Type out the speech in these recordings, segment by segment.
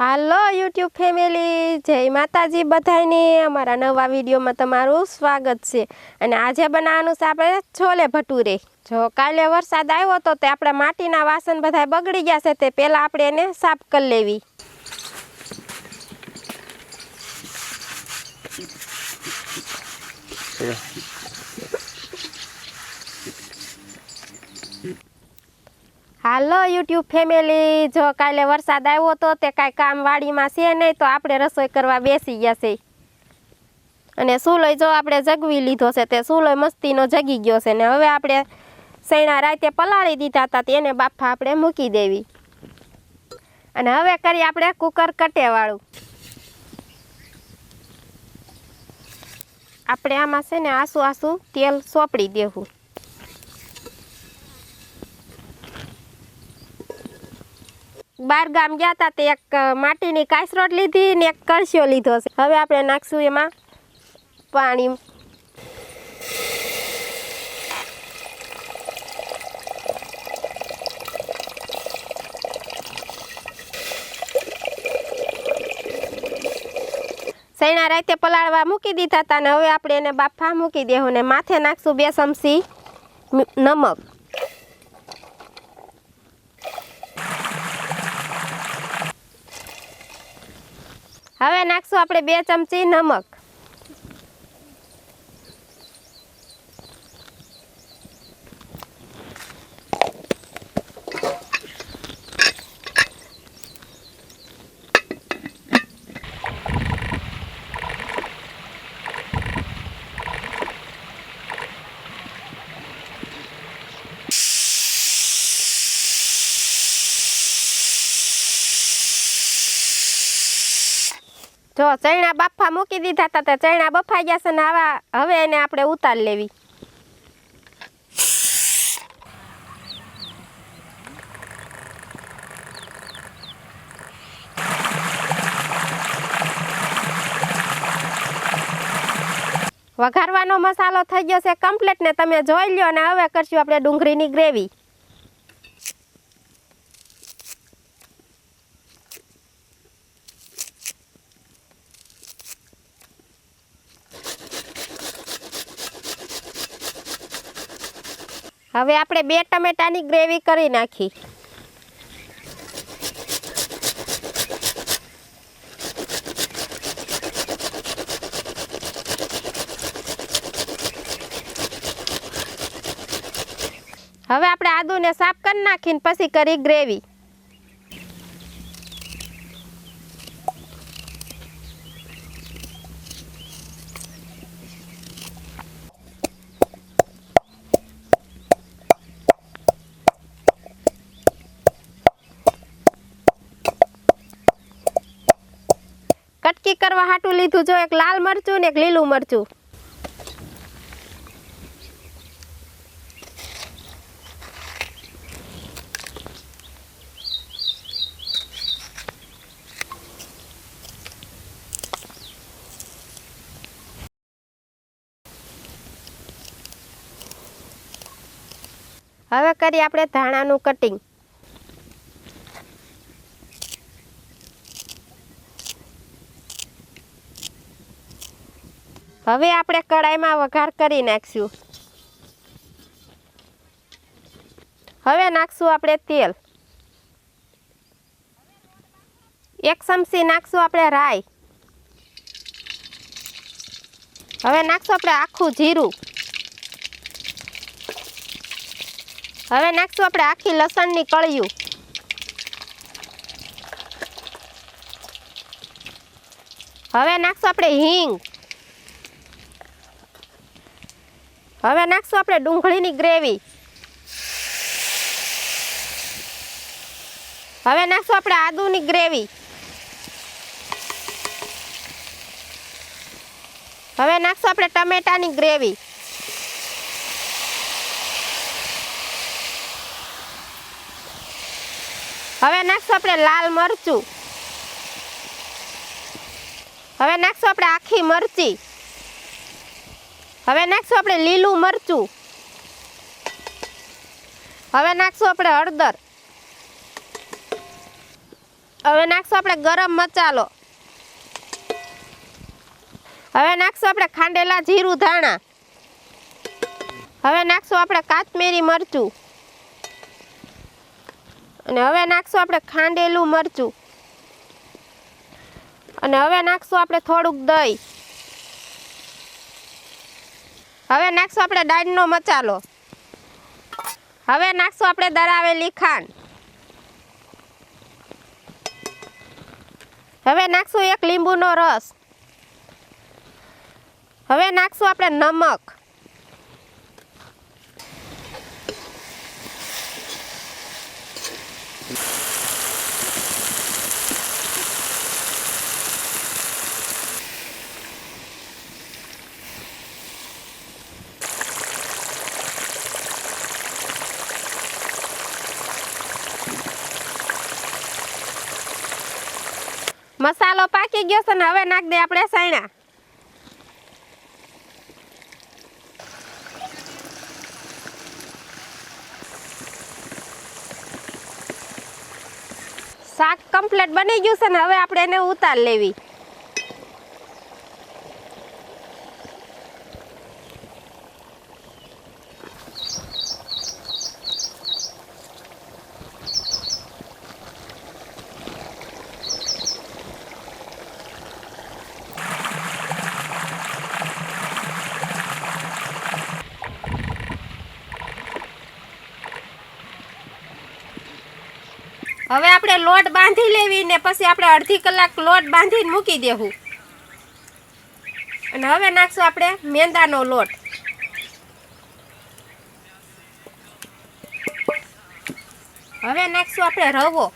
હાલો YouTube family, જય માતાજી બધાને. અમારા નવા વિડીયોમાં તમારું સ્વાગત છે. અને આજે બનાવવાનું છે આપણે છોલે ભટુરે. જો કાલે વરસાદ આવ્યો હતો તે આપણા માટીના વાસણ બધા બગડી ગયા છે, તે પહેલાં આપણે એને સાફ કરી લેવી. હાલો યુટ્યુબ ફેમિલી, જો કાલે વરસાદ આવ્યો હતો તે કાંઈ કામ વાડીમાં છે નહીં, તો આપણે રસોઈ કરવા બેસી ગયા છે. અને સુલોય જો આપણે જગવી લીધો છે, તે સુલોય મસ્તીનો જગી ગયો છે. ને હવે આપણે સૈણા રાતે પલાળી દીધા હતા, તેને બાફા આપણે મૂકી દેવી. અને હવે કરીએ આપણે કુકર કટેવાળું. આપણે આમાં છે ને આસુ આસુ તેલ સોંપડી દેવું. બાર ગામ ગયા હતા તે એક માટીની કાસરોટ લીધી ને એક કળશિયો લીધો છે. હવે આપણે નાખશું એમાં પાણી. સૈણા રાતે પલાળવા મૂકી દીધા હતા ને હવે આપણે એને બાફા મૂકી દેવું. ને માથે નાખશું 2 ચમચી નમક. હવે નાખશું આપણે 2 ચમચી નમક. જો ચણા બાફા મૂકી દીધા હતા, તો ચણા બફાઈ ગયા છે ને હવે એને આપણે ઉતારી લેવી. વઘારવાનો મસાલો થઈ ગયો છે કમ્પ્લીટ ને તમે જોઈ લ્યો. ને હવે કરશું આપણે ડુંગળીની ગ્રેવી. હવે આપણે 2 ટમેટાની ગ્રેવી કરી નાખી. હવે આપણે આદુને સાફ કરી નાખીને પછી કરી ગ્રેવી. કટકી કરવા હાટું લીધું જો એક લાલ મરચું ને એક લીલું મરચું. હવે કરીએ આપણે ધાણાનું કટિંગ. હવે આપણે કડાઈમાં વઘાર કરી નાખશું. હવે નાખશું આપણે તેલ. 1 ચમચી નાખશું આપણે રાઈ. હવે નાખશું આપણે આખું જીરું. હવે નાખશું આપણે આખી લસણની કળિયું. હવે નાખશું આપણે હિંગ. હવે નાખશું આપણે ડુંગળીની ગ્રેવી. હવે નાખશું આપણે આદુની ગ્રેવી. હવે નાખશું આપણે ટમેટાની ગ્રેવી. હવે નાખશું આપણે લાલ મરચું. હવે નાખશું આપણે આખી મરચી. હવે નાખશું આપણે લીલું મરચું. હવે નાખશું આપણે હળદર. હવે નાખશું આપણે ગરમ મસાલો. હવે નાખશું આપણે ખાંડેલા જીરું ધાણા. હવે નાખશું આપણે કાશ્મીરી મરચું. અને હવે નાખશું આપણે ખાંડેલું મરચું. અને હવે નાખશું આપણે થોડુંક દહીં. હવે નાખશું આપણે દાળનો મસાલો. હવે નાખશું આપણે દળાવેલી ખાંડ. હવે નાખશું એક લીંબુનો રસ. હવે નાખશું આપણે નમક. મસાલો પાકી ગયો છે ને હવે નાખ દે આપણે સૈણા. શાક કમ્પ્લીટ બની ગયું છે ને હવે આપણે એને ઉતાર લેવી. હવે આપણે લોટ બાંધી લેવી ને પછી આપણે અડધી કલાક લોટ બાંધીને મૂકી દેવું. અને હવે નાખશું આપણે મેંદાનો લોટ. હવે નાખશું આપણે રવો.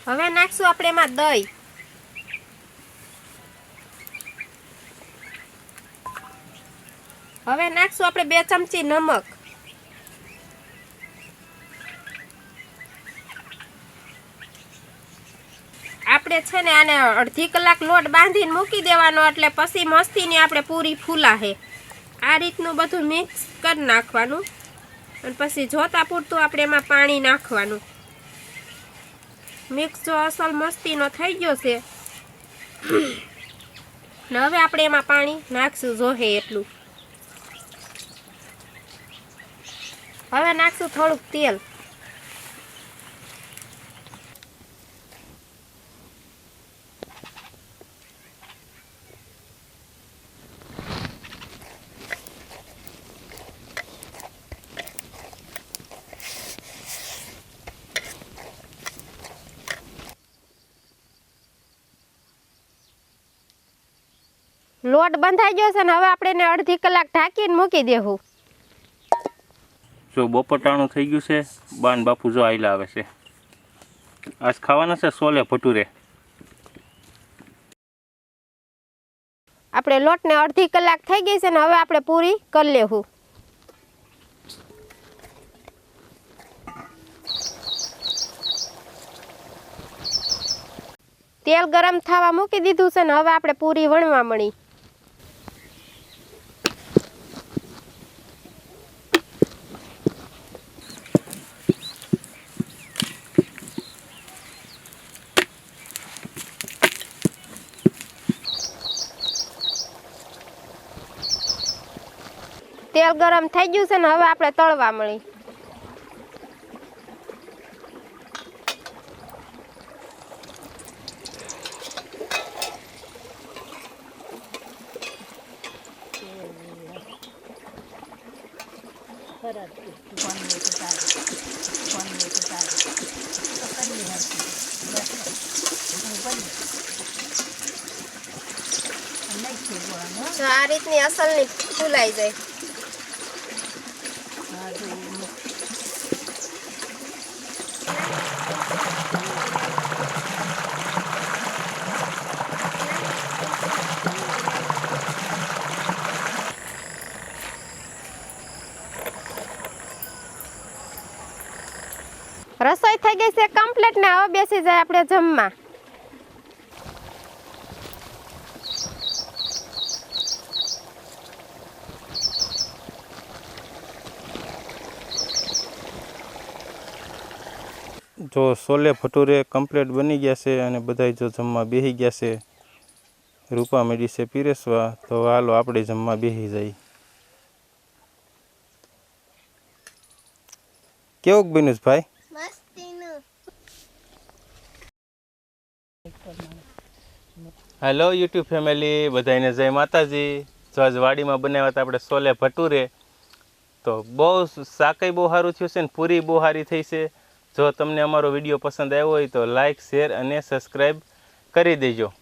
હવે નાખશું આપણે એમાં દહીં. હવે નાખશું આપણે 2 ચમચી નમક. આપણે છે ને આને અડધી કલાક લોટ બાંધીને મૂકી દેવાનો એટલે પછી મસ્તીની આપણે પૂરી ફૂલાશે. આ રીતનું બધું મિક્સ કરી નાખવાનું અને પછી જોતા પૂરતું આપણે એમાં પાણી નાખવાનું. મિક્સ જો અસલ મસ્તીનો થઈ ગયો છે ને હવે આપણે એમાં પાણી નાખશું જોહે એટલું. હવે નાખશું થોડુંક તેલ. લોટ બંધાઈ ગયો છે ને હવે આપણે એને અડધી કલાક ઢાંકીને મૂકી દેવું. જો બપોટાણું થઈ ગયું છે. બાન બાપુ જો આયલા આવે છે. આજ ખાવાના છે છોલે ભટુરે. આપણે લોટને અડધી કલાક થઈ ગઈ છે ને હવે આપણે પૂરી કરી લેવું. તેલ ગરમ થવા મૂકી દીધું છે ને હવે આપણે પૂરી વણવા મળી. તેલ ગરમ થઈ ગયું છે ને હવે આપણે તળવા મળી. જો આ રીતની અસલની ફૂલાઈ જાય. રસોઈ થઈ ગઈ છે કમ્પ્લીટ ને હવે બેસી જાય આપણે જમવા. જો છોલે ભટુરે કમ્પ્લીટ બની ગયા છે અને બધાય જો જમવા બેસી ગયા છે. રૂપા માંડી છે પીરસવા, તો હાલો આપણે જમવા બેસી જઈએ. કેવું બન્યું છે ભાઈ? હેલો યુટ્યુબ ફેમિલી, બધાને જય માતાજી. જો આજ વાડીમાં બનાવ્યા હતા આપણે છોલે ભટુરે. તો બહુ શાકય બહુ સારું થયું છે ને પૂરી બહુ સારી થઈ છે. જો તમને અમારો વિડીયો પસંદ આવ્યો હોય તો લાઇક, શેર અને સબસ્ક્રાઈબ કરી દેજો.